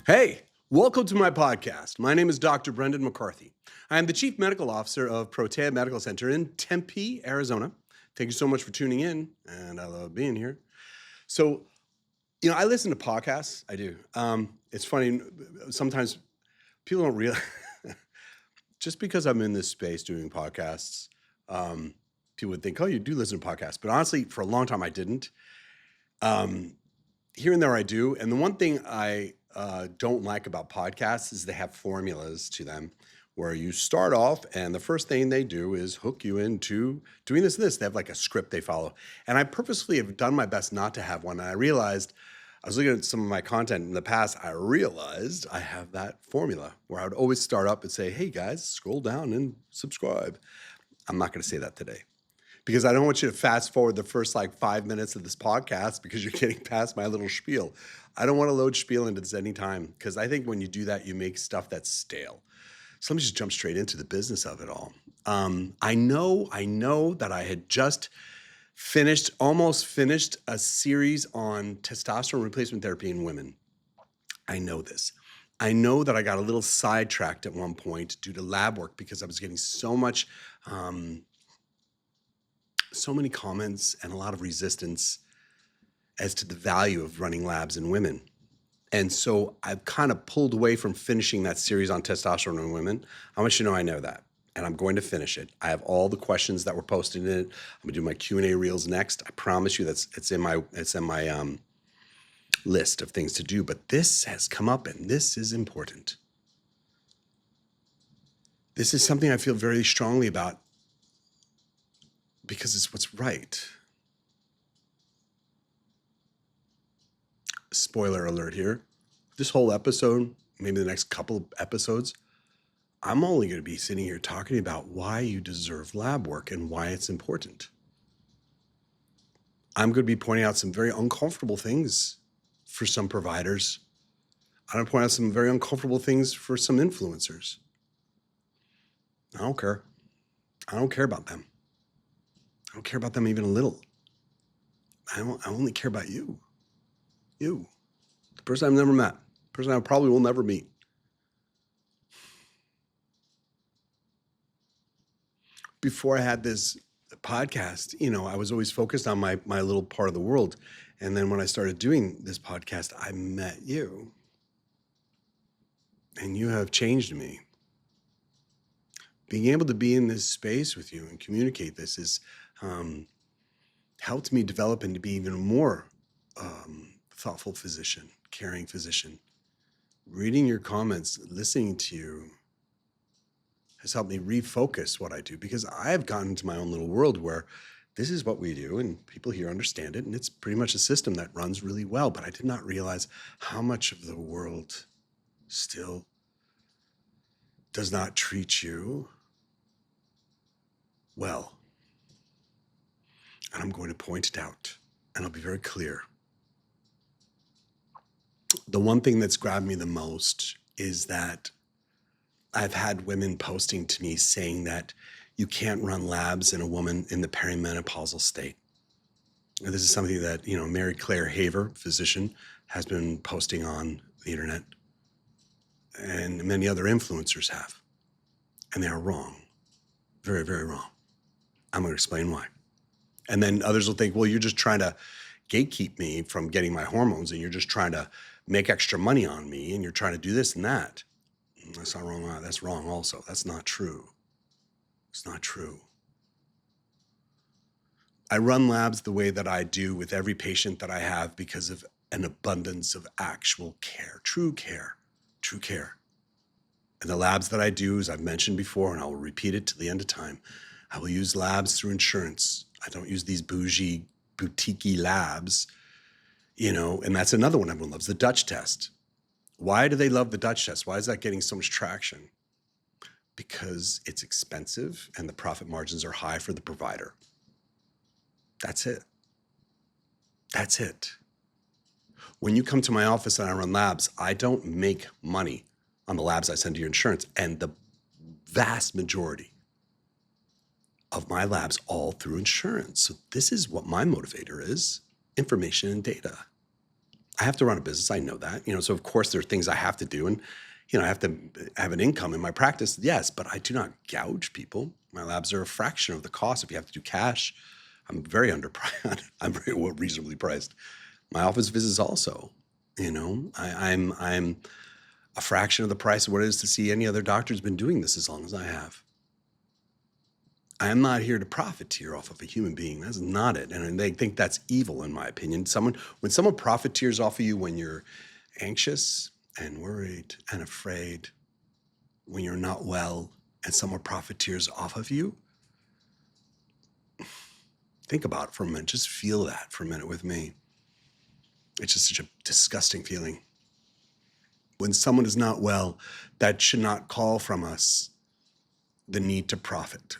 Hey, welcome to my podcast. My name is Dr. Brendan McCarthy. I am the Chief Medical Officer of Protea Medical Center in Tempe, Arizona. Thank you so much for tuning in, and I love being here. So, I listen to podcasts. I do. It's funny, sometimes people don't realize, just because I'm in this space doing podcasts, people would think, oh, you do listen to podcasts. But honestly, for a long time, I didn't. Here and there I do. And the one thing I don't like about podcasts is they have formulas to them where you start off and the first thing they do is hook you into doing this and this. They have like a script they follow. And I purposefully have done my best not to have one. And I realized, I was looking at some of my content in the past, I realized I have that formula where I would always start up and say, hey guys, scroll down and subscribe. I'm not going to say that today, because I don't want you to fast forward the first 5 minutes of this podcast because you're getting past my little spiel. I don't want to load spiel into this anytime, because I think when you do that, you make stuff that's stale. So let me just jump straight into the business of it all. I know that I had just almost finished a series on testosterone replacement therapy in women. I know this. I know that I got a little sidetracked at one point due to lab work because I was getting so many comments and a lot of resistance as to the value of running labs in women. And so I've kind of pulled away from finishing that series on testosterone in women. I want you to know I know that, and I'm going to finish it. I have all the questions that were posted in it. I'm gonna do my Q&A reels next. I promise you it's in my list of things to do, but this has come up and this is important. This is something I feel very strongly about because it's what's right. Spoiler alert here. This whole episode, maybe the next couple of episodes, I'm only going to be sitting here talking about why you deserve lab work and why it's important. I'm going to be pointing out some very uncomfortable things for some providers. I'm going to point out some very uncomfortable things for some influencers. I don't care. I don't care about them. I don't care about them even a little. I only care about you. You. The person I've never met. The person I probably will never meet. Before I had this podcast, I was always focused on my little part of the world. And then when I started doing this podcast, I met you. And you have changed me. Being able to be in this space with you and communicate this has helped me develop into be even more thoughtful physician, caring physician. Reading your comments, listening to you has helped me refocus what I do, because I have gotten into my own little world where this is what we do and people here understand it. And it's pretty much a system that runs really well. But I did not realize how much of the world still does not treat you well. And I'm going to point it out, and I'll be very clear. The one thing that's grabbed me the most is that I've had women posting to me saying that you can't run labs in a woman in the perimenopausal state. And this is something that, Mary Claire Haver, physician, has been posting on the internet, and many other influencers have. And they are wrong. Very, very wrong. I'm going to explain why. And then others will think, well, you're just trying to gatekeep me from getting my hormones, and you're just trying to make extra money on me, and you're trying to do this and that. That's not wrong. That's wrong also. That's not true. It's not true. I run labs the way that I do with every patient that I have because of an abundance of actual care, true care, true care. And the labs that I do, as I've mentioned before, and I will repeat it to the end of time, I will use labs through insurance. I don't use these bougie, boutique-y labs, and that's another one everyone loves, the Dutch test. Why do they love the Dutch test? Why is that getting so much traction? Because it's expensive and the profit margins are high for the provider. That's it. That's it. When you come to my office and I run labs, I don't make money on the labs I send to your insurance. And the vast majority of my labs all through insurance. So this is what my motivator is: information and data. I have to run a business. I know that, so of course there are things I have to do. And, I have to have an income in my practice. Yes, but I do not gouge people. My labs are a fraction of the cost. If you have to do cash, I'm very underpriced. I'm very reasonably priced. My office visits also, I'm a fraction of the price of what it is to see any other doctor who's been doing this as long as I have. I am not here to profiteer off of a human being. That's not it. And they think that's evil, in my opinion. When someone profiteers off of you when you're anxious and worried and afraid, when you're not well, and someone profiteers off of you, think about it for a minute. Just feel that for a minute with me. It's just such a disgusting feeling. When someone is not well, that should not call from us the need to profit.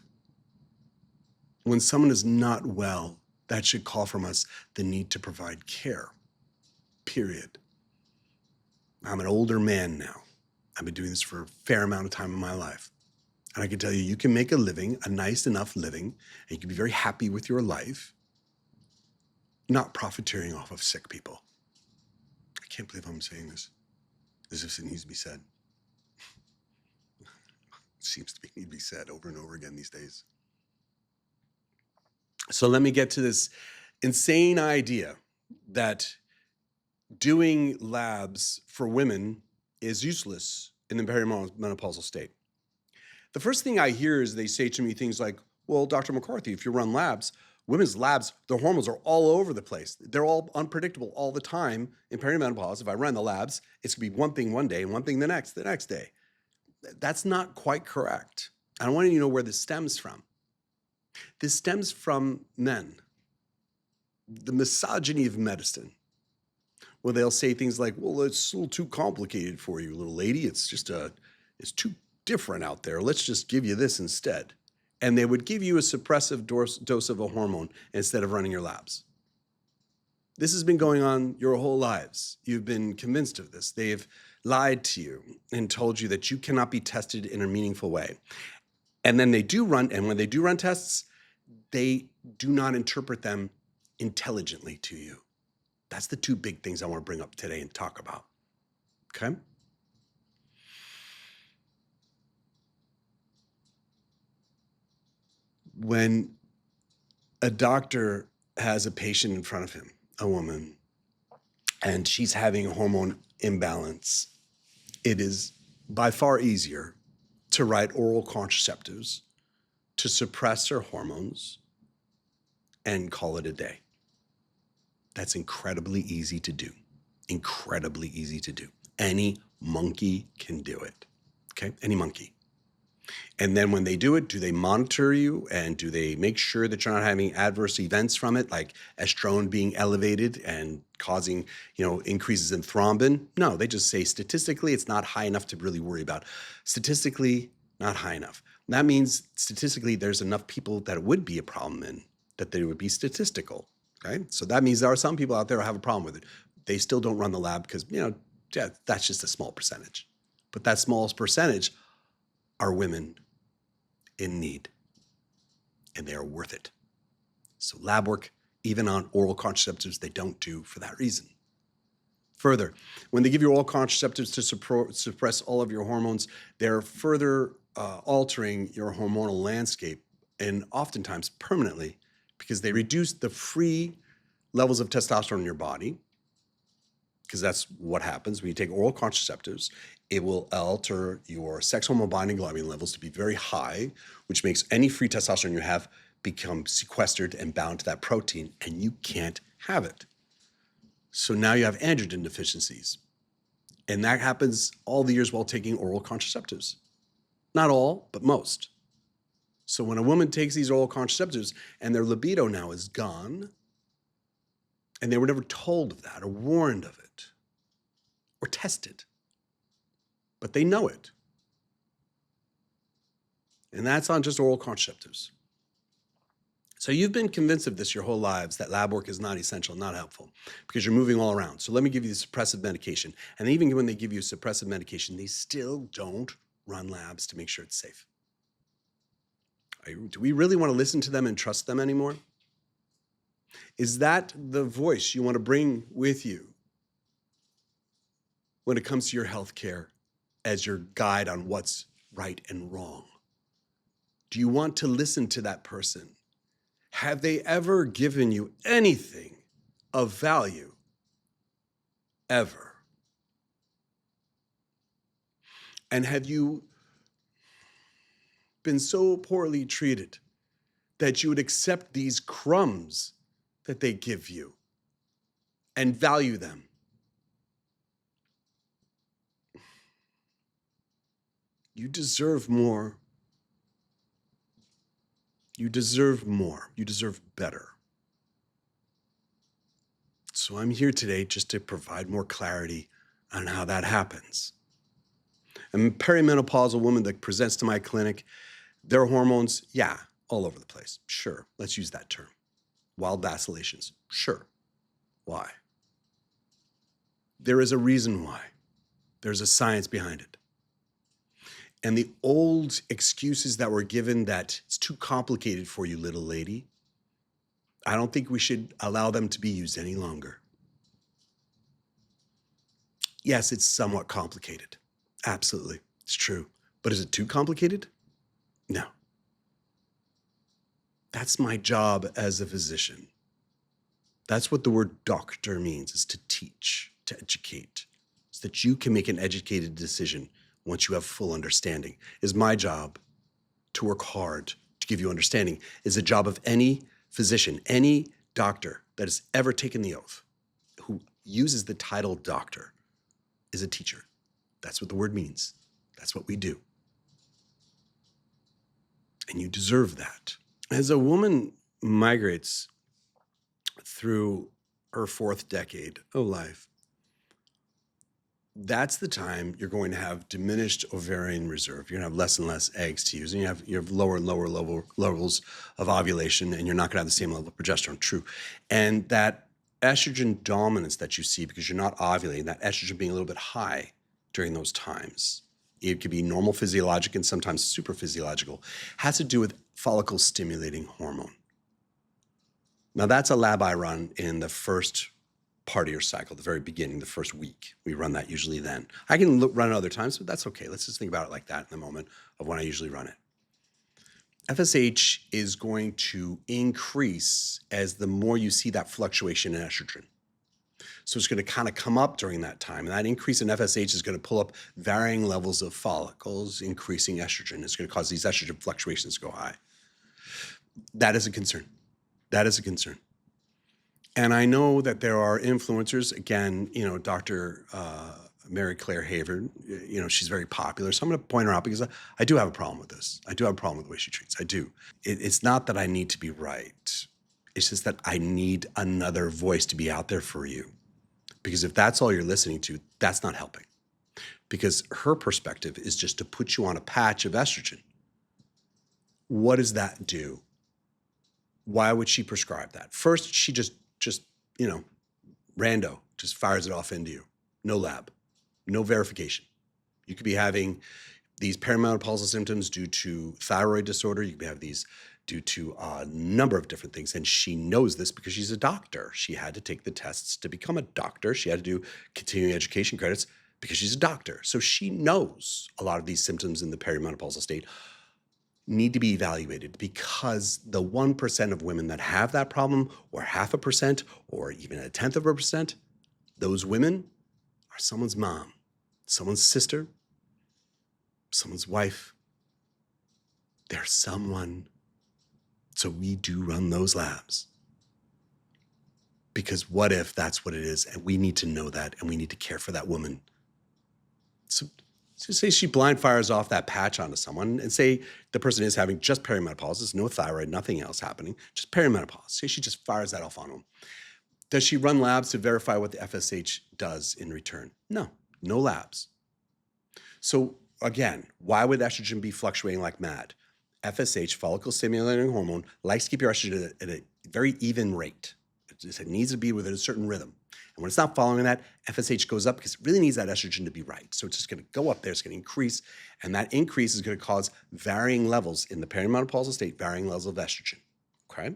When someone is not well, that should call from us the need to provide care, period. I'm an older man now. I've been doing this for a fair amount of time in my life. And I can tell you, you can make a living, a nice enough living, and you can be very happy with your life, not profiteering off of sick people. I can't believe I'm saying this as if it needs to be said. It seems to need to be said over and over again these days. So let me get to this insane idea that doing labs for women is useless in the perimenopausal state. The first thing I hear is they say to me things like, well, Dr. McCarthy, if you run labs, women's labs, their hormones are all over the place. They're all unpredictable all the time in perimenopause. If I run the labs, it's going to be one thing one day and one thing the next day. That's not quite correct. I want you to know where this stems from. This stems from men, the misogyny of medicine, where they'll say things like, well, it's a little too complicated for you, little lady. It's too different out there. Let's just give you this instead. And they would give you a suppressive dose of a hormone instead of running your labs. This has been going on your whole lives. You've been convinced of this. They've lied to you and told you that you cannot be tested in a meaningful way. And then when they do run tests, they do not interpret them intelligently to you. That's the two big things I want to bring up today and talk about. Okay? When a doctor has a patient in front of him, a woman, and she's having a hormone imbalance, it is by far easier to write oral contraceptives to suppress her hormones and call it a day. That's incredibly easy to do. Incredibly easy to do. Any monkey can do it. Okay? Any monkey. And then when they do it, do they monitor you and do they make sure that you're not having adverse events from it, like estrone being elevated and causing, increases in thrombin? No, they just say statistically it's not high enough to really worry about. Statistically, not high enough. That means statistically there's enough people that it would be a problem in, that they would be statistical. Okay, so that means there are some people out there who have a problem with it. They still don't run the lab because, that's just a small percentage. But that smallest percentage are women in need, and they are worth it. So lab work, even on oral contraceptives, they don't do for that reason. Further, when they give you oral contraceptives to suppress all of your hormones, they're further altering your hormonal landscape, and oftentimes permanently, because they reduce the free levels of testosterone in your body, because that's what happens when you take oral contraceptives. It will alter your sex hormone binding globulin levels to be very high, which makes any free testosterone you have become sequestered and bound to that protein, and you can't have it. So now you have androgen deficiencies. And that happens all the years while taking oral contraceptives. Not all, but most. So when a woman takes these oral contraceptives and their libido now is gone, and they were never told of that or warned of it or tested, but they know it. And that's on just oral contraceptives. So you've been convinced of this your whole lives, that lab work is not essential, not helpful, because you're moving all around. So let me give you the suppressive medication. And even when they give you suppressive medication, they still don't run labs to make sure it's safe. Do we really want to listen to them and trust them anymore? Is that the voice you want to bring with you when it comes to your health care as your guide on what's right and wrong? Do you want to listen to that person? Have they ever given you anything of value? Ever? And have you been so poorly treated that you would accept these crumbs that they give you and value them? You deserve more. You deserve more. You deserve better. So I'm here today just to provide more clarity on how that happens. A perimenopausal woman that presents to my clinic, their hormones, yeah, all over the place. Sure, let's use that term. Wild vacillations. Sure. Why? There is a reason why. There's a science behind it. And the old excuses that were given that it's too complicated for you, little lady, I don't think we should allow them to be used any longer. Yes, it's somewhat complicated. Absolutely. It's true. But is it too complicated? No. That's my job as a physician. That's what the word doctor means, is to teach, to educate, so that you can make an educated decision once you have full understanding. It is my job to work hard to give you understanding. It's the job of any physician, any doctor that has ever taken the oath, who uses the title doctor, is a teacher. That's what the word means. That's what we do. And you deserve that. As a woman migrates through her fourth decade of life, that's the time you're going to have diminished ovarian reserve. You're going to have less and less eggs to use, and you have lower and lower levels of ovulation, and you're not going to have the same level of progesterone. True. And that estrogen dominance that you see because you're not ovulating, that estrogen being a little bit high during those times, it could be normal physiologic and sometimes super physiological, has to do with follicle stimulating hormone. Now, that's a lab I run in the first part of your cycle, the very beginning, the first week. We run that usually then. I can run it other times, but that's okay. Let's just think about it like that in the moment of when I usually run it. FSH is going to increase as the more you see that fluctuation in estrogen. So it's going to kind of come up during that time. And that increase in FSH is going to pull up varying levels of follicles, increasing estrogen. It's going to cause these estrogen fluctuations to go high. That is a concern. That is a concern. And I know that there are influencers, again, Dr. Mary Claire Haver, she's very popular. So I'm going to point her out because I do have a problem with this. I do have a problem with the way she treats. I do. It's not that I need to be right. It's just that I need another voice to be out there for you. Because if that's all you're listening to, that's not helping. Because her perspective is just to put you on a patch of estrogen. What does that do? Why would she prescribe that? First, she just rando, just fires it off into you. No lab, no verification. You could be having these perimenopausal symptoms due to thyroid disorder. You could have these due to a number of different things. And she knows this because she's a doctor. She had to take the tests to become a doctor. She had to do continuing education credits because she's a doctor. So she knows a lot of these symptoms in the perimenopausal state need to be evaluated, because the 1% of women that have that problem, or 0.5%, or even 0.1%, those women are someone's mom, someone's sister, someone's wife. They're someone. So we do run those labs. Because what if that's what it is? And we need to know that, and we need to care for that woman. So say she blind fires off that patch onto someone, and say the person is having just perimenopause, there's no thyroid, nothing else happening, just perimenopause. Say she just fires that off on them. Does she run labs to verify what the FSH does in return? No labs. So again, why would estrogen be fluctuating like mad? FSH, follicle stimulating hormone, likes to keep your estrogen at a very even rate. It needs to be within a certain rhythm. And when it's not following that, FSH goes up because it really needs that estrogen to be right. So it's just going to go up there, it's going to increase, and that increase is going to cause varying levels in the perimenopausal state, varying levels of estrogen, okay?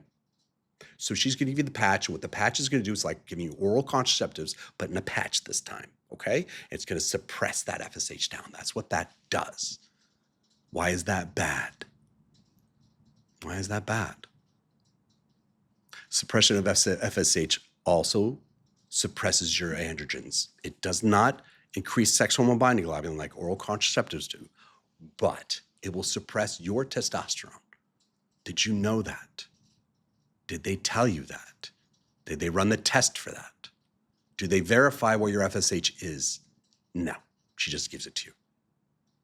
So she's going to give you the patch. And what the patch is going to do is like giving you oral contraceptives, but in a patch this time. Okay. It's going to suppress that FSH down. That's what that does. Why is that bad? Why is that bad? Suppression of FSH also suppresses your androgens. It does not increase sex hormone binding globulin like oral contraceptives do, but it will suppress your testosterone. Did you know that? Did they tell you that? Did they run the test for that? Do they verify where your FSH is? No, she just gives it to you.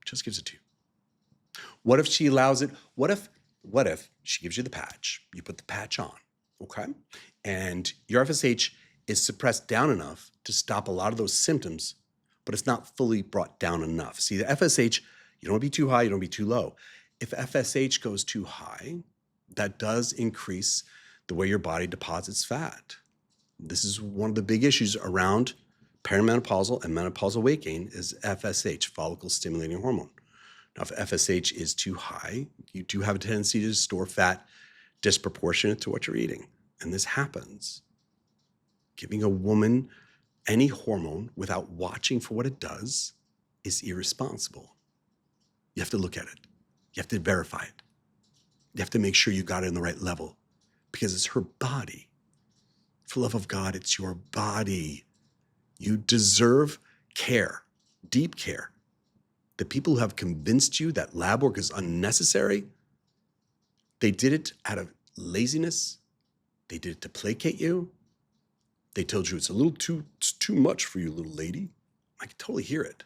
Just gives it to you. What if she allows it? What if she gives you the patch, you put the patch on, okay? And your FSH is suppressed down enough to stop a lot of those symptoms, but it's not fully brought down enough. See, the FSH, you don't want to be too high, you don't want to be too low. If FSH goes too high, that does increase the way your body deposits fat. This is one of the big issues around perimenopausal and menopausal weight gain is FSH, follicle stimulating hormone. Now, if FSH is too high, you do have a tendency to store fat disproportionate to what you're eating. And this happens. Giving a woman any hormone without watching for what it does is irresponsible. You have to look at it. You have to verify it. You have to make sure you got it in the right level because it's her body. For the love of God, it's your body. You deserve care, deep care. The people who have convinced you that lab work is unnecessary, they did it out of laziness. They did it to placate you. They told you it's a little too much for you, little lady. I can totally hear it.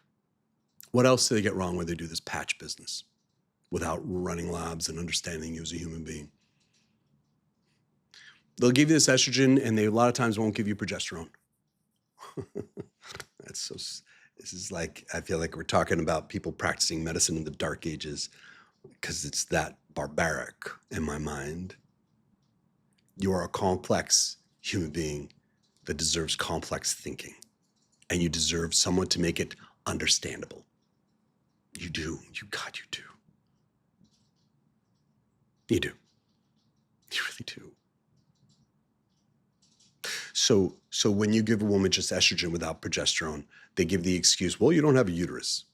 What else do they get wrong when they do this patch business without running labs and understanding you as a human being? They'll give you this estrogen and they a lot of times won't give you progesterone. This is like, I feel like we're talking about people practicing medicine in the dark ages because it's that barbaric in my mind. You are a complex human being that deserves complex thinking, and you deserve someone to make it understandable. You do. You do. You do. You really do. So when you give a woman just estrogen without progesterone, they give the excuse, well, you don't have a uterus.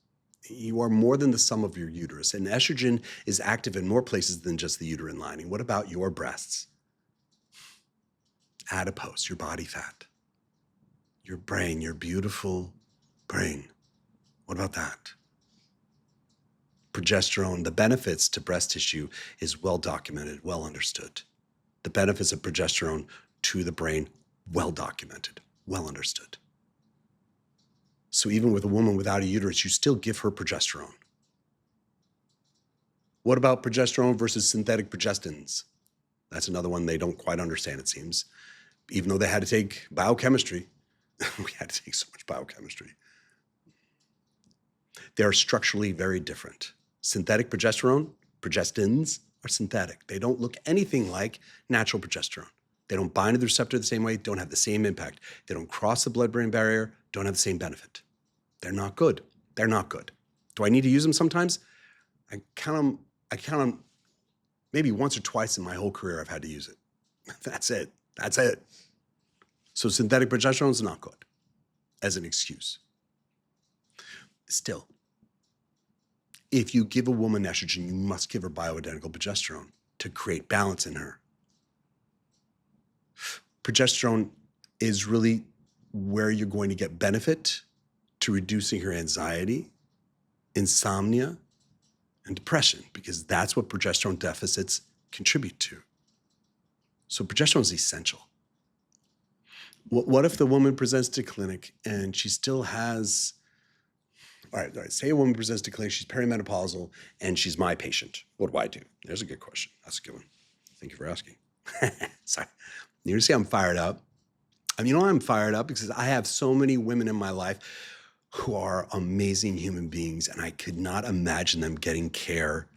You are more than the sum of your uterus. And estrogen is active in more places than just the uterine lining. What about your breasts? Adipose, your body fat. Your brain, your beautiful brain. What about that? Progesterone, the benefits to breast tissue is well documented, well understood. The benefits of progesterone to the brain, well documented, well understood. So even with a woman without a uterus, you still give her progesterone. What about progesterone versus synthetic progestins? That's another one they don't quite understand, it seems. Even though they had to take biochemistry, we had to take so much biochemistry. They are structurally very different. Synthetic progesterone, progestins, are synthetic. They don't look anything like natural progesterone. They don't bind to the receptor the same way, don't have the same impact. They don't cross the blood-brain barrier, don't have the same benefit. They're not good. They're not good. Do I need to use them sometimes? I count them maybe once or twice in my whole career I've had to use it. That's it. That's it. So synthetic progesterone is not good as an excuse. Still, if you give a woman estrogen, you must give her bioidentical progesterone to create balance in her. Progesterone is really where you're going to get benefit to reducing her anxiety, insomnia, and depression, because that's what progesterone deficits contribute to. So progesterone is essential. What if the woman presents to clinic and she still has, all right, say a woman presents to clinic, she's perimenopausal, and she's my patient. What do I do? There's a good question. That's a good one. Thank you for asking. Sorry. You see I'm fired up. I mean, I'm fired up because I have so many women in my life who are amazing human beings, and I could not imagine them getting care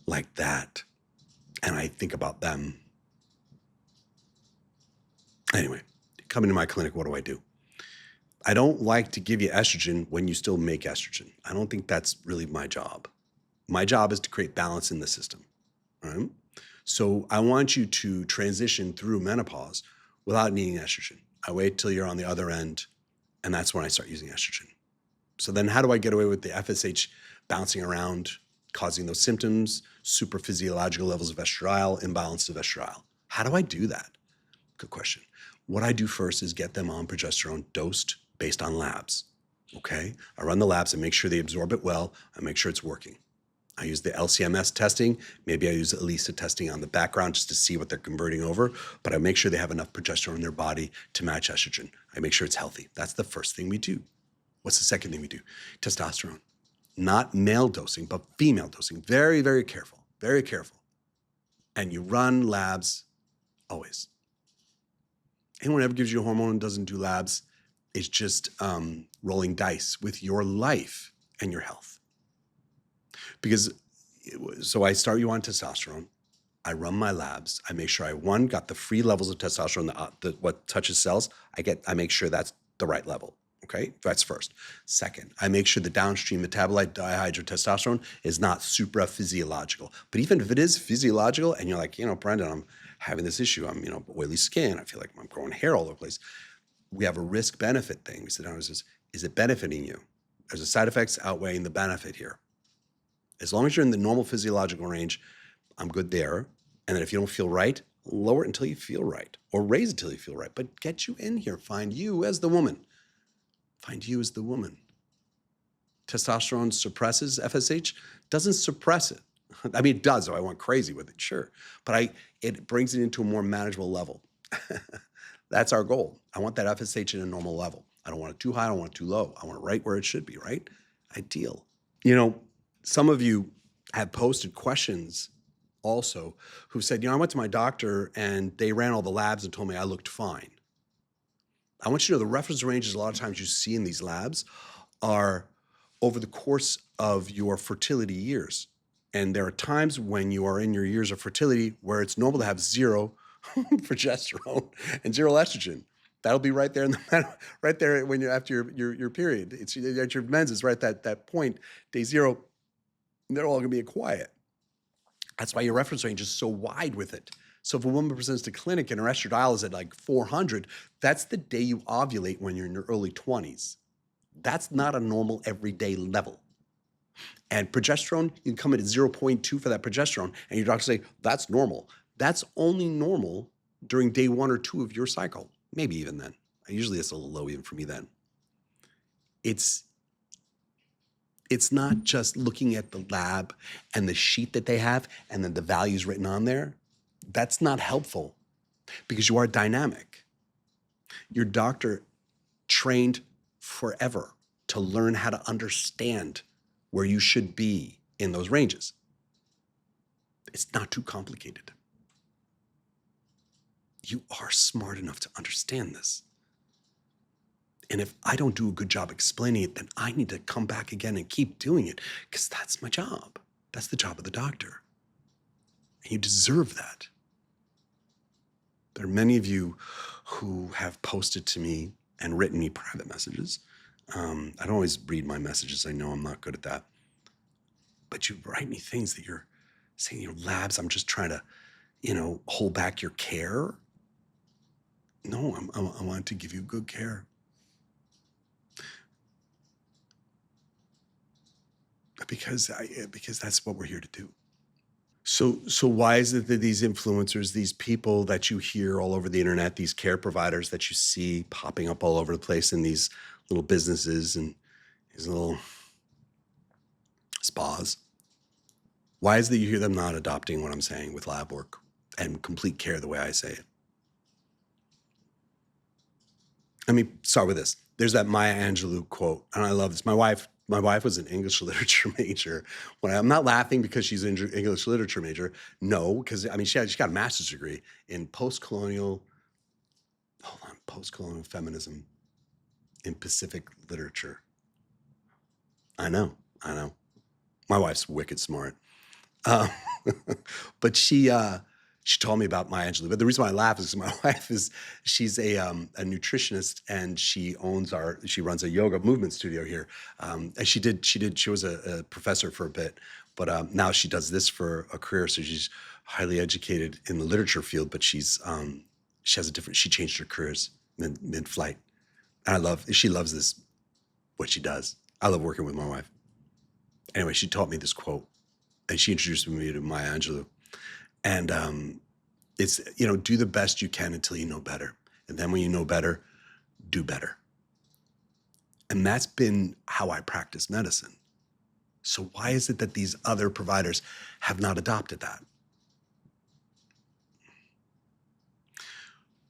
like that. And I think about them. Anyway, coming to my clinic, what do? I don't like to give you estrogen when you still make estrogen. I don't think that's really my job. My job is to create balance in the system, right? So I want you to transition through menopause without needing estrogen. I wait till you're on the other end, and that's when I start using estrogen. So then how do I get away with the FSH bouncing around, causing those symptoms, super physiological levels of estradiol, imbalance of estradiol? How do I do that? Good question. What I do first is get them on progesterone dosed based on labs. Okay? I run the labs and make sure they absorb it well. I make sure it's working. I use the LCMS testing. Maybe I use ELISA testing on the background just to see what they're converting over. But I make sure they have enough progesterone in their body to match estrogen. I make sure it's healthy. That's the first thing we do. What's the second thing we do? Testosterone. Not male dosing, but female dosing. Very, very careful. Very careful. And you run labs always. Anyone ever gives you a hormone and doesn't do labs is just rolling dice with your life and your health. So I start you on testosterone. I run my labs. I make sure I, got the free levels of testosterone, what touches cells. I make sure that's the right level. Okay, that's first. Second, I make sure the downstream metabolite dihydrotestosterone is not supraphysiological. But even if it is physiological and you're like, Brendan, I'm having this issue. I'm, oily skin. I feel like I'm growing hair all over the place. We have a risk benefit thing. We sit down and says, is it benefiting you? There's the side effects outweighing the benefit here. As long as you're in the normal physiological range, I'm good there. And then if you don't feel right, lower it until you feel right or raise it until you feel right. But get you in here. Find you as the woman. Find you as the woman. Testosterone suppresses FSH, doesn't suppress it. I mean, it does, so I went crazy with it, sure. But it brings it into a more manageable level. That's our goal. I want that FSH in a normal level. I don't want it too high, I don't want it too low. I want it right where it should be, right? Ideal. Some of you have posted questions also who said, I went to my doctor and they ran all the labs and told me I looked fine. I want you to know the reference ranges a lot of times you see in these labs are over the course of your fertility years. And there are times when you are in your years of fertility where it's normal to have zero progesterone and zero estrogen. That'll be right there right there when you're after your period. It's at your menses, right? That point, day zero, they're all gonna be quiet. That's why your reference range is so wide with it. So if a woman presents to clinic and her estradiol is at like 400, that's the day you ovulate when you're in your early 20s. That's not a normal everyday level. And progesterone, you can come in at 0.2 for that progesterone, and your doctor say, that's normal. That's only normal during day 1 or 2 of your cycle. Maybe even then. Usually it's a little low even for me then. It's not just looking at the lab and the sheet that they have and then the values written on there. That's not helpful because you are dynamic. Your doctor trained forever to learn how to understand where you should be in those ranges. It's not too complicated. You are smart enough to understand this. And if I don't do a good job explaining it, then I need to come back again and keep doing it because that's my job. That's the job of the doctor. And you deserve that. There are many of you who have posted to me and written me private messages. I don't always read my messages. I know I'm not good at that. But you write me things that you're saying, labs, I'm just trying to, hold back your care. No, I want to give you good care. Because that's what we're here to do. So why is it that these influencers, these people that you hear all over the internet, these care providers that you see popping up all over the place in these little businesses and these little spas, why is it that you hear them not adopting what I'm saying with lab work and complete care the way I say it? Let me start with this. There's that Maya Angelou quote, and I love this. My wife was an English literature major. I'm not laughing because she's an English literature major. No, because she got a master's degree in post-colonial feminism in Pacific literature. I know. My wife's wicked smart. But she told me about Maya Angelou. But the reason why I laugh is because my wife she's a nutritionist and she runs a yoga movement studio here. And she was a professor for a bit But now she does this for a career, so she's highly educated in the literature field. But she has a different. She changed her careers mid-flight, and she loves this what she does. I love working with my wife. Anyway, she taught me this quote, and she introduced me to Maya Angelou. And it's, do the best you can until you know better. And then when you know better, do better. And that's been how I practice medicine. So why is it that these other providers have not adopted that?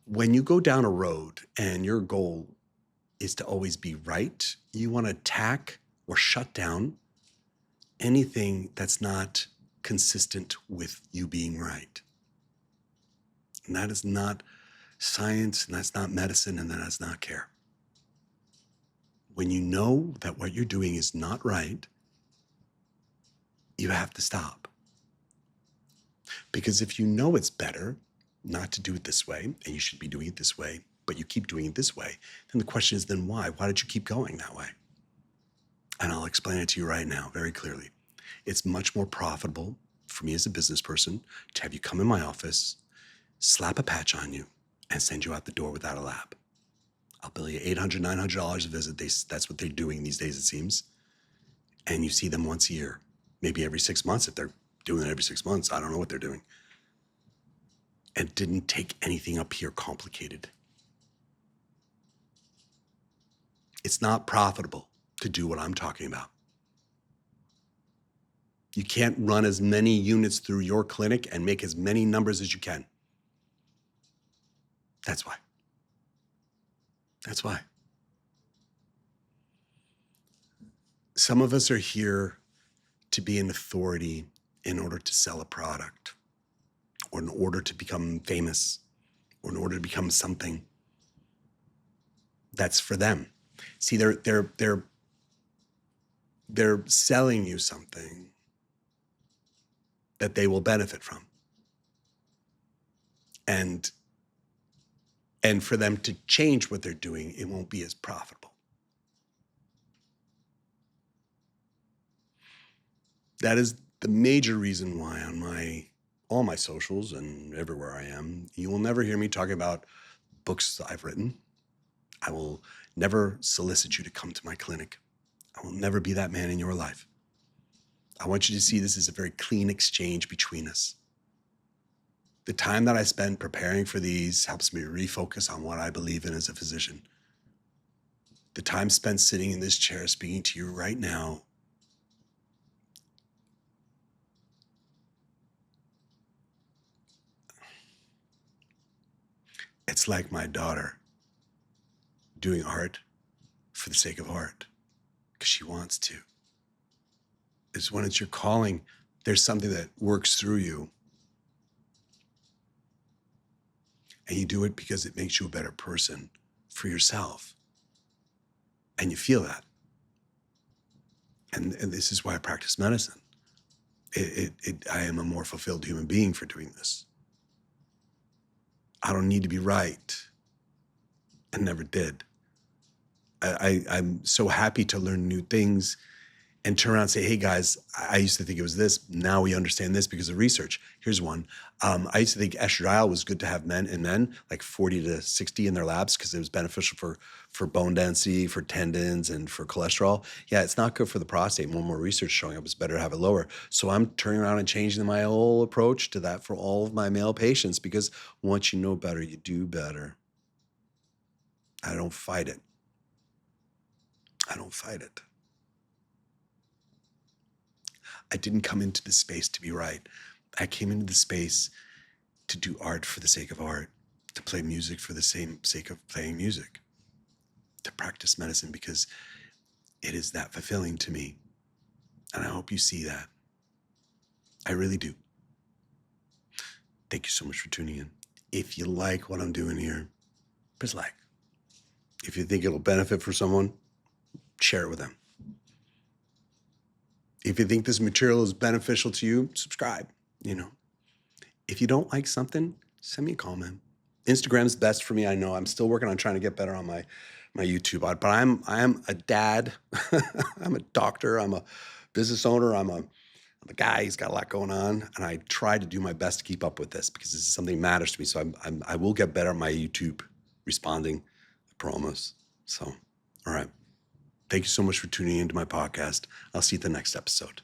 When you go down a road and your goal is to always be right, you want to attack or shut down anything that's not consistent with you being right. And that is not science, and that's not medicine, and that is not care. When you know that what you're doing is not right, you have to stop. Because if you know it's better not to do it this way, and you should be doing it this way, but you keep doing it this way, then the question is, then why? Why did you keep going that way? And I'll explain it to you right now very clearly. It's much more profitable for me as a business person to have you come in my office, slap a patch on you, and send you out the door without a lab. I'll bill you $800, $900 a visit. That's what they're doing these days, it seems. And you see them once a year, maybe every 6 months. If they're doing it every 6 months, I don't know what they're doing. And didn't take anything up here complicated. It's not profitable to do what I'm talking about. You can't run as many units through your clinic and make as many numbers as you can. That's why. That's why. Some of us are here to be an authority in order to sell a product, or in order to become famous, or in order to become something that's for them. See, they're selling you something that they will benefit from. And for them to change what they're doing, it won't be as profitable. That is the major reason why on all my socials and everywhere I am, you will never hear me talking about books I've written. I will never solicit you to come to my clinic. I will never be that man in your life. I want you to see this as a very clean exchange between us. The time that I spend preparing for these helps me refocus on what I believe in as a physician. The time spent sitting in this chair speaking to you right now it's like my daughter doing art for the sake of art, because she wants to. It's when it's your calling, there's something that works through you. And you do it because it makes you a better person for yourself. And you feel that. And this is why I practice medicine. I am a more fulfilled human being for doing this. I don't need to be right. I never did. I'm so happy to learn new things and turn around and say, hey guys, I used to think it was this. Now we understand this because of research. Here's one. I used to think estradiol was good to have men, like 40 to 60 in their labs because it was beneficial for bone density, for tendons, and for cholesterol. Yeah, it's not good for the prostate. More and more research showing up it's better to have it lower. So I'm turning around and changing my whole approach to that for all of my male patients, because once you know better, you do better. I don't fight it. I don't fight it. I didn't come into this space to be right. I came into the space to do art for the sake of art, to play music for the same sake of playing music, to practice medicine because it is that fulfilling to me. And I hope you see that. I really do. Thank you so much for tuning in. If you like what I'm doing here, press like. If you think it'll benefit for someone, share it with them. If you think this material is beneficial to you, subscribe, If you don't like something, send me a comment. Instagram's best for me, I know. I'm still working on trying to get better on my YouTube, but I'm a dad. I'm a doctor. I'm a business owner. I'm I'm a guy, he's got a lot going on, and I try to do my best to keep up with this because this is something that matters to me. So I will get better at my YouTube responding, I promise. So, all right. Thank you so much for tuning into my podcast. I'll see you at the next episode.